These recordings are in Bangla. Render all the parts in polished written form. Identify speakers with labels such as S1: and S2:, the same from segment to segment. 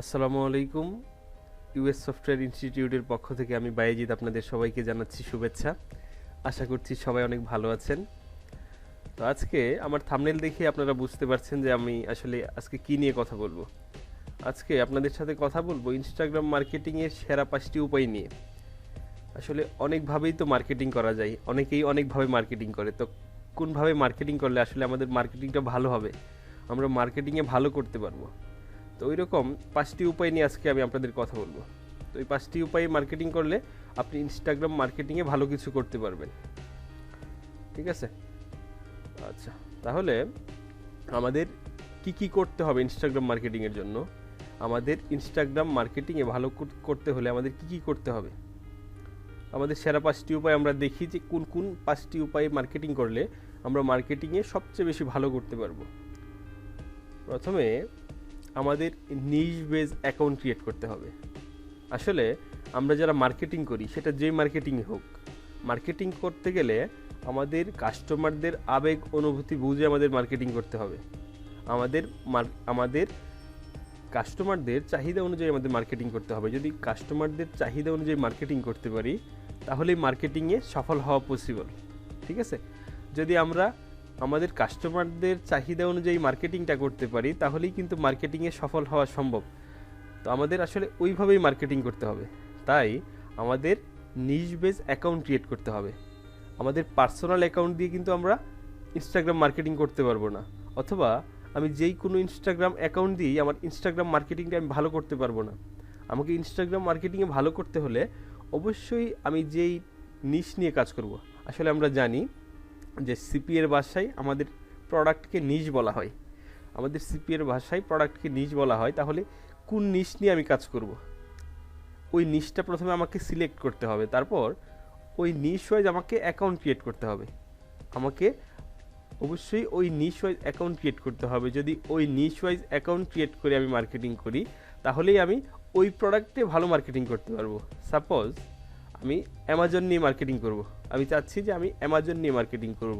S1: আসসালামু আলাইকুম। ইউএস সফটওয়্যার ইনস্টিটিউটের পক্ষ থেকে আমি বায়েজিদ আপনাদের সবাইকে জানাচ্ছি শুভেচ্ছা। আশা করছি সবাই অনেক ভালো আছেন। তো আজকে আমার থাম্বনেল দেখে আপনারা বুঝতে পারছেন যে আমি আসলে আজকে কি নিয়ে কথা বলবো। আজকে আপনাদের সাথে কথা বলবো ইনস্টাগ্রাম মার্কেটিংয়ের সেরা 5টি উপায় নিয়ে। আসলে অনেকভাবেই তো মার্কেটিং করা যায়, অনেকেই অনেকভাবে মার্কেটিং করে। তো কোনভাবে মার্কেটিং করলে আসলে আমাদের মার্কেটিংটা ভালো হবে, আমরা মার্কেটিংয়ে ভালো করতে পারবো। তো ওই রকম 5টি উপায় নিয়ে আজকে আমি আপনাদের কথা বলবো। তো এই 5টি উপায়ে মার্কেটিং করলে আপনি ইনস্টাগ্রাম মার্কেটিংয়ে ভালো কিছু করতে পারবেন। ঠিক আছে? আচ্ছা, তাহলে আমাদের কি কি করতে হবে ইনস্টাগ্রাম মার্কেটিংয়ের জন্য? আমাদের ইনস্টাগ্রাম মার্কেটিংয়ে ভালো করতে হলে আমাদের কি কি করতে হবে? আমাদের সেরা 5টি উপায় আমরা দেখি যে কোন কোন 5টি উপায়ে মার্কেটিং করলে আমরা মার্কেটিংয়ে সবচেয়ে বেশি ভালো করতে পারবো। প্রথমে আমাদের নিশ বেজ অ্যাকাউন্ট ক্রিয়েট করতে হবে। আসলে আমরা যারা মার্কেটিং করি, সেটা যেই মার্কেটিংই হোক, মার্কেটিং করতে গেলে আমাদের কাস্টমারদের আবেগ অনুভূতি বুঝে আমাদের মার্কেটিং করতে হবে। আমাদের কাস্টমারদের চাহিদা অনুযায়ী আমাদের মার্কেটিং করতে হবে। যদি কাস্টমারদের চাহিদা অনুযায়ী মার্কেটিং করতে পারি, তাহলেই মার্কেটিংয়ে সফল হওয়া পসিবল। ঠিক আছে? যদি আমরা আমাদের কাস্টমারদের চাহিদা অনুযায়ী মার্কেটিংটা করতে পারি, তাহলেই কিন্তু মার্কেটিংয়ে সফল হওয়া সম্ভব। তো আমাদের আসলে ওইভাবেই মার্কেটিং করতে হবে। তাই আমাদের নিশ বেজ অ্যাকাউন্ট ক্রিয়েট করতে হবে। আমাদের পার্সোনাল অ্যাকাউন্ট দিয়ে কিন্তু আমরা ইনস্টাগ্রাম মার্কেটিং করতে পারবো না, অথবা আমি যেই কোনো ইনস্টাগ্রাম অ্যাকাউন্ট দিয়েই আমার ইনস্টাগ্রাম মার্কেটিংটা আমি ভালো করতে পারবো না। আমাকে ইনস্টাগ্রাম মার্কেটিংয়ে ভালো করতে হলে অবশ্যই আমি যেই নিশ নিয়ে কাজ করব। আসলে আমরা জানি যে সিপিএর ভাষায় আমাদের প্রোডাক্টকে নিশ বলা হয়। আমাদের সিপিএর ভাষায় প্রোডাক্টকে নিশ বলা হয়। তাহলে কোন নিশ নিয়ে আমি কাজ করব, ওই নিশটা প্রথমে আমাকে সিলেক্ট করতে হবে। তারপর ওই নিশ ওয়াইজ আমাকে অ্যাকাউন্ট ক্রিয়েট করতে হবে। আমাকে অবশ্যই ওই নিশ ওয়াইজ অ্যাকাউন্ট ক্রিয়েট করতে হবে। যদি ওই নিশ ওয়াইজ অ্যাকাউন্ট ক্রিয়েট করে আমি মার্কেটিং করি, তাহলেই আমি ওই প্রোডাক্টে ভালো মার্কেটিং করতে পারবো। সাপোজ আমি অ্যামাজন নিয়ে মার্কেটিং করব, আমি চাচ্ছি যে আমি অ্যামাজন নিয়ে মার্কেটিং করব,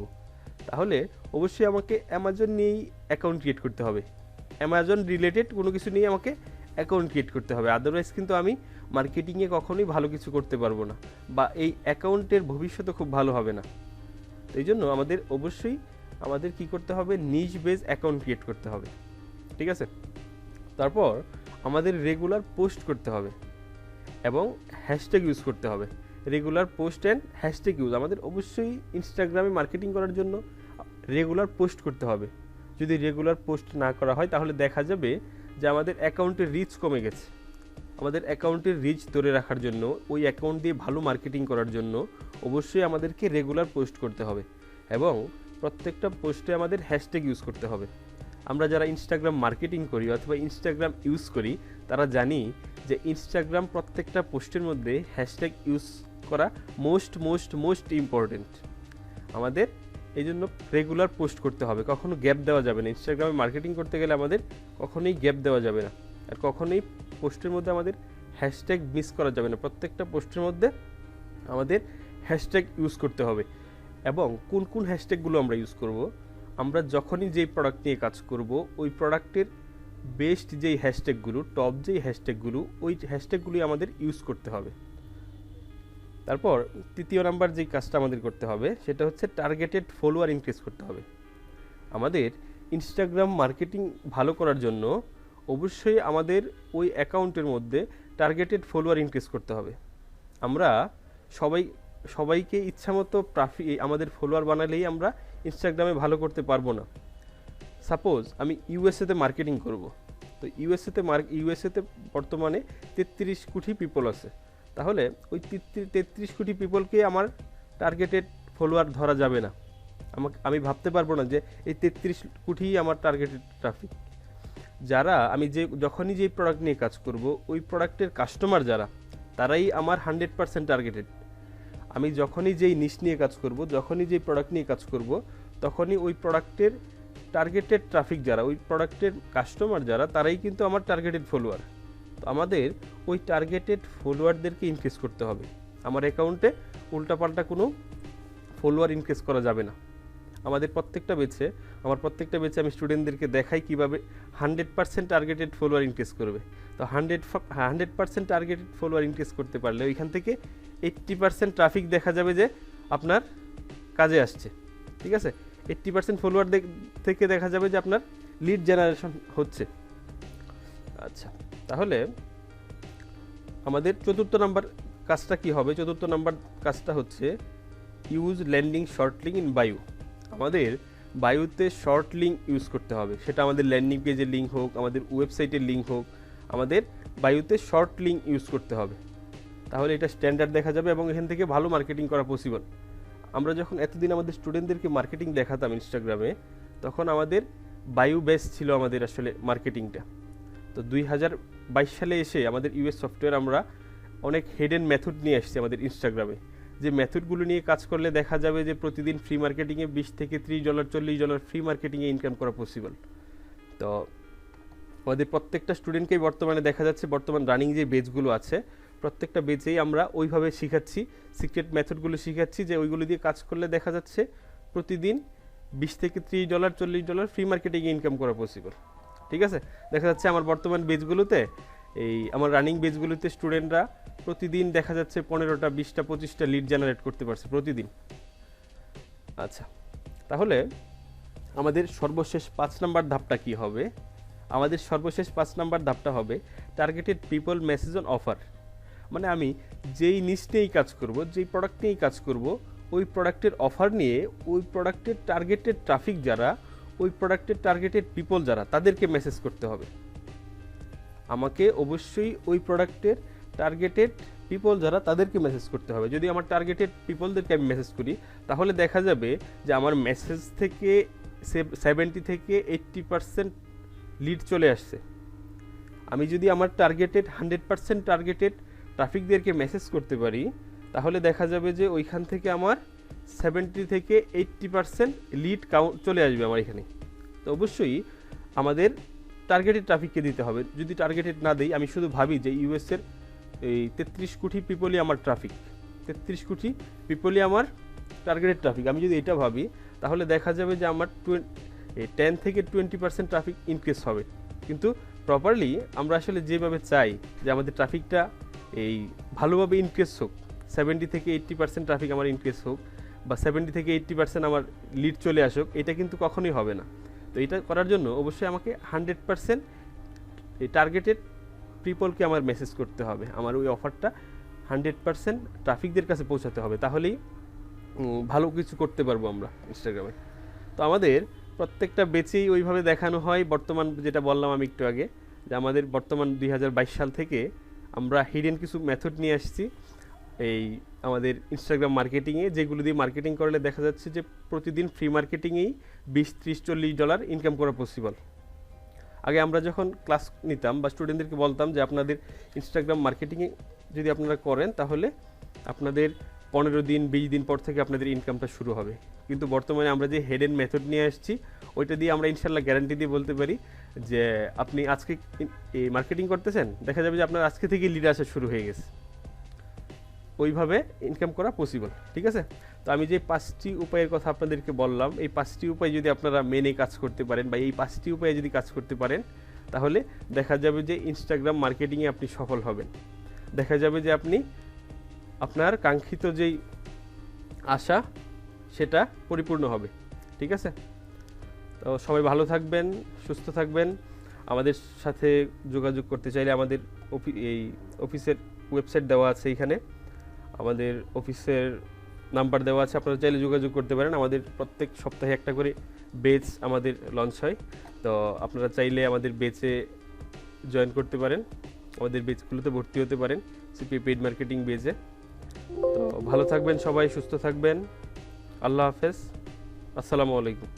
S1: তাহলে অবশ্যই আমাকে অ্যামাজন নিয়েই অ্যাকাউন্ট ক্রিয়েট করতে হবে। অ্যামাজন রিলেটেড কোনো কিছু নিয়ে আমাকে অ্যাকাউন্ট ক্রিয়েট করতে হবে। আদারওয়াইজ কিন্তু আমি মার্কেটিংয়ে কখনোই ভালো কিছু করতে পারবো না, বা এই অ্যাকাউন্টের ভবিষ্যতে খুব ভালো হবে না। তো এই জন্য আমাদের অবশ্যই আমাদের কি করতে হবে, নিশ বেজ অ্যাকাউন্ট ক্রিয়েট করতে হবে। ঠিক আছে? তারপর আমাদের রেগুলার পোস্ট করতে হবে এবং হ্যাশট্যাগ ইউজ করতে হবে। Regular post and hashtag use আমাদের অবশ্যই ইনস্টাগ্রামে মার্কেটিং করার জন্য রেগুলার পোস্ট করতে হবে। যদি রেগুলার পোস্ট না করা হয়, তাহলে দেখা যাবে যে আমাদের অ্যাকাউন্টের রিচ কমে গেছে। আমাদের অ্যাকাউন্টের রিচ ধরে রাখার জন্য, ওই অ্যাকাউন্ট দিয়ে ভালো মার্কেটিং করার জন্য অবশ্যই আমাদেরকে রেগুলার পোস্ট করতে হবে এবং প্রত্যেকটা পোস্টে আমাদের হ্যাশট্যাগ ইউজ করতে হবে। আমরা যারা ইনস্টাগ্রাম মার্কেটিং করি অথবা ইনস্টাগ্রাম ইউজ করি, তারা জানি যে ইনস্টাগ্রাম প্রত্যেকটা পোস্টের মধ্যে হ্যাশট্যাগ ইউজ করা মোস্ট মোস্ট মোস্ট ইম্পর্টেন্ট। আমাদের এই জন্য রেগুলার পোস্ট করতে হবে, কখনো গ্যাপ দেওয়া যাবে না। ইনস্টাগ্রামে মার্কেটিং করতে গেলে আমাদের কখনোই গ্যাপ দেওয়া যাবে না, আর কখনোই পোস্টের মধ্যে আমাদের হ্যাশট্যাগ মিস করা যাবে না। প্রত্যেকটা পোস্টের মধ্যে আমাদের হ্যাশট্যাগ ইউজ করতে হবে। এবং কোন কোন হ্যাশট্যাগুলো আমরা ইউজ করব, আমরা যখনই যেই প্রোডাক্ট নিয়ে কাজ করব, ওই প্রোডাক্টের বেস্ট যেই হ্যাশট্যাগুলো, টপ যেই হ্যাশট্যাগুলো, ওই হ্যাশট্যাগুলি আমাদের ইউজ করতে হবে। তারপর তৃতীয় নাম্বার যেই কাজটা আমাদের করতে হবে, সেটা হচ্ছে টার্গেটেড ফলোয়ার ইনক্রিজ করতে হবে। আমাদের ইনস্টাগ্রাম মার্কেটিং ভালো করার জন্য অবশ্যই আমাদের ওই অ্যাকাউন্টের মধ্যে টার্গেটেড ফলোয়ার ইনক্রিজ করতে হবে। আমরা সবাইকে ইচ্ছামতো আমাদের ফলোয়ার বানালেই আমরা ইনস্টাগ্রামে ভালো করতে পারবো না। সাপোজ আমি ইউএসএতে মার্কেটিং করব, তো ইউএসএতে বর্তমানে 33 কোটি পিপল আছে। তাহলে ওই 33 কোটি পিপলকে আমার টার্গেটেড ফলোয়ার ধরা যাবে না। আমি ভাবতে পারবো না যে এই 33 কোটি আমার টার্গেটেড ট্রাফিক। যারা আমি যখনই যেই প্রোডাক্ট নিয়ে কাজ করব, ওই প্রোডাক্টের কাস্টমার যারা, তারাই আমার 100% টার্গেটেড। আমি যখনই যেই নিশ নিয়ে কাজ করব, যখনই যেই প্রোডাক্ট নিয়ে কাজ করব, তখনই ওই প্রোডাক্টের টার্গেটেড ট্রাফিক যারা, ওই প্রোডাক্টের কাস্টমার যারা, তারাই কিন্তু আমার টার্গেটেড ফলোয়ার। তো আমাদের ওই টার্গেটেড ফলোয়ারদেরকে ইনক্রিজ করতে হবে। আমার অ্যাকাউন্টে উল্টাপাল্টা কোনো ফলোয়ার ইনক্রিজ করা যাবে না। আমার প্রত্যেকটা বেচে আমি স্টুডেন্টদেরকে দেখাই কিভাবে 100% টার্গেটেড ফলোয়ার ইনক্রিজ করবে। তো 100% টার্গেটেড ফলোয়ার ইনক্রিজ করতে পারলে ওইখান থেকে 80% ট্রাফিক দেখা যাবে যে আপনার কাজে আসছে, ঠিক আছে। 80% ফলোয়ার থেকে দেখা যাবে যে আপনার লিড জেনারেশন হচ্ছে। আচ্ছা, তাহলে আমাদের চতুর্থ নাম্বার কাজটা কি হবে? চতুর্থ নাম্বার কাজটা হচ্ছে use landing short link in bio. আমাদের বায়োতে শর্ট লিঙ্ক ইউজ করতে হবে, সেটা আমাদের ল্যান্ডিং পেজের লিঙ্ক হোক, আমাদের ওয়েবসাইটের লিঙ্ক হোক, আমাদের বায়োতে শর্ট লিঙ্ক ইউজ করতে হবে। তাহলে এটা স্ট্যান্ডার্ড দেখা যাবে এবং এখান থেকে ভালো মার্কেটিং করা পসিবল। আমরা যখন এতদিন আমাদের স্টুডেন্টদেরকে মার্কেটিং দেখাতাম ইনস্টাগ্রামে, তখন আমাদের বায়ো বেস ছিল আমাদের আসলে মার্কেটিংটা। তো 2022 সালে এসে আমাদের ইউএস সফটওয়্যার আমরা অনেক হেডেন মেথড নিয়ে আসছি আমাদের ইনস্টাগ্রামে, যে মেথডগুলো নিয়ে কাজ করলে দেখা যাবে যে প্রতিদিন ফ্রি মার্কেটিংয়ে $20 থেকে $30 $40 ফ্রি মার্কেটিংয়ে ইনকাম করা পসিবল। তো আমাদের প্রত্যেকটা স্টুডেন্টকেই বর্তমানে দেখা যাচ্ছে বর্তমান রানিং যে বেচগুলো আছে প্রত্যেকটা বেচেই আমরা ওইভাবে শিখাচ্ছি, সিক্রেট মেথডগুলো শিখাচ্ছি, যে ওইগুলো দিয়ে কাজ করলে দেখা যাচ্ছে প্রতিদিন $20 থেকে $30 $40 ফ্রি মার্কেটিংয়ে ইনকাম করা পসিবল, ঠিক আছে। দেখা যাচ্ছে আমার বর্তমান বেচগুলোতে, এই আমার রানিং বেচগুলোতে স্টুডেন্টরা প্রতিদিন দেখা যাচ্ছে 15টা 20টা 25টা লিড জেনারেট করতে পারছে প্রতিদিন। আচ্ছা, তাহলে আমাদের সর্বশেষ 5 নাম্বার ধাপটা কি হবে? আমাদের সর্বশেষ 5 নাম্বার ধাপটা হবে targeted people message on offer. মানে আমি যেই নিশ নিয়েই কাজ করব, যেই প্রোডাক্ট নিয়েই কাজ করব, ওই প্রোডাক্টের অফার নিয়ে ওই প্রোডাক্টের টার্গেটেড ট্রাফিক যারা, ওই প্রোডাক্টের টার্গেটেড পিপল যারা, তাদেরকে মেসেজ করতে হবে। আমাকে অবশ্যই ওই প্রোডাক্টের টার্গেটেড পিপল যারা, তাদেরকে মেসেজ করতে হবে। যদি আমার টার্গেটেড পিপলদেরকে আমি মেসেজ করি, তাহলে দেখা যাবে যে আমার মেসেজ থেকে 70 থেকে 80% লিড চলে আসছে। আমি যদি আমার টার্গেটেড 100% টার্গেটেড ট্রাফিকদেরকে মেসেজ করতে পারি, তাহলে দেখা যাবে যে ওইখান থেকে আমার 70 থেকে 80% লিড কাউন্ট চলে আসবে আমার এখানে। তো অবশ্যই আমাদের টার্গেটেড ট্রাফিককে দিতে হবে। যদি টার্গেটেড না দিই, আমি শুধু ভাবি যে ইউএসের এই 33 কোটি পিপলই আমার ট্রাফিক, 33 কোটি পিপলই আমার টার্গেটেড ট্রাফিক, আমি যদি এটা ভাবি, তাহলে দেখা যাবে যে আমার 10 থেকে 20% ট্রাফিক ইনক্রিজ হবে। কিন্তু প্রপারলি আমরা আসলে যেভাবে চাই যে আমাদের ট্রাফিকটা এই ভালোভাবে ইনক্রিজ হোক, 70 থেকে 80% ট্রাফিক আমার ইনক্রিজ হোক, বা 70 থেকে 80% আমার লিড চলে আসুক, এটা কিন্তু কখনোই হবে না। তো এটা করার জন্য অবশ্যই আমাকে 100% এই টার্গেটেড পিপলকে আমার মেসেজ করতে হবে, আমার ওই অফারটা 100% ট্রাফিকদের কাছে পৌঁছাতে হবে, তাহলেই ভালো কিছু করতে পারবো আমরা ইনস্টাগ্রামে। তো আমাদের প্রত্যেকটা বেচেই ওইভাবে দেখানো হয়। বর্তমান যেটা বললাম আমি একটু আগে, যে আমাদের বর্তমান 2022 সাল থেকে আমরা হিডেন কিছু মেথড নিয়ে আসছি এই আমাদের ইনস্টাগ্রাম মার্কেটিংয়ে, যেগুলো দিয়ে মার্কেটিং করলে দেখা যাচ্ছে যে প্রতিদিন ফ্রি মার্কেটিংয়েই $20 30 $40 ইনকাম করা পসিবল। আগে আমরা যখন ক্লাস নিতাম বা স্টুডেন্টদেরকে বলতাম যে আপনাদের ইনস্টাগ্রাম মার্কেটিংয়ে যদি আপনারা করেন, তাহলে আপনাদের 15 দিন 20 দিন পর থেকে আপনাদের ইনকামটা শুরু হবে। কিন্তু বর্তমানে আমরা যে হেডেন মেথড নিয়ে আসছি, ওইটা দিয়ে আমরা ইনশাল্লাহ গ্যারান্টি দিয়ে বলতে পারি যে আপনি আজকে এই মার্কেটিং করতেছেন, দেখা যাবে যে আপনার আজকে থেকেই লিড আসা শুরু হয়ে গেছে। ওইভাবে ইনকাম করা পসিবল, ঠিক আছে। তো আমি যে 5টি উপায়ের কথা আপনাদেরকে বললাম, এই 5টি উপায় যদি আপনারা মেনে কাজ করতে পারেন, বা এই 5টি উপায়ে যদি কাজ করতে পারেন, তাহলে দেখা যাবে যে ইনস্টাগ্রাম মার্কেটিংয়ে আপনি সফল হবেন। দেখা যাবে যে আপনি আপনার কাঙ্ক্ষিত যেই আশা, সেটা পরিপূর্ণ হবে, ঠিক আছে। তো সবাই ভালো থাকবেন, সুস্থ থাকবেন। আমাদের সাথে যোগাযোগ করতে চাইলে আমাদের এই অফিসের ওয়েবসাইট দেওয়া আছে, এইখানে আমাদের অফিসের নাম্বার দেওয়া আছে, আপনারা চাইলে যোগাযোগ করতে পারেন। আমাদের প্রত্যেক সপ্তাহে একটা করে বেচ আমাদের লঞ্চ হয়, তো আপনারা চাইলে আমাদের বেচে জয়েন করতে পারেন, আমাদের বেচগুলোতে ভর্তি হতে পারেন সিপি পেইড মার্কেটিং বেচে। তো ভালো থাকবেন সবাই, সুস্থ থাকবেন। আল্লাহ হাফেজ, আসসালামু আলাইকুম।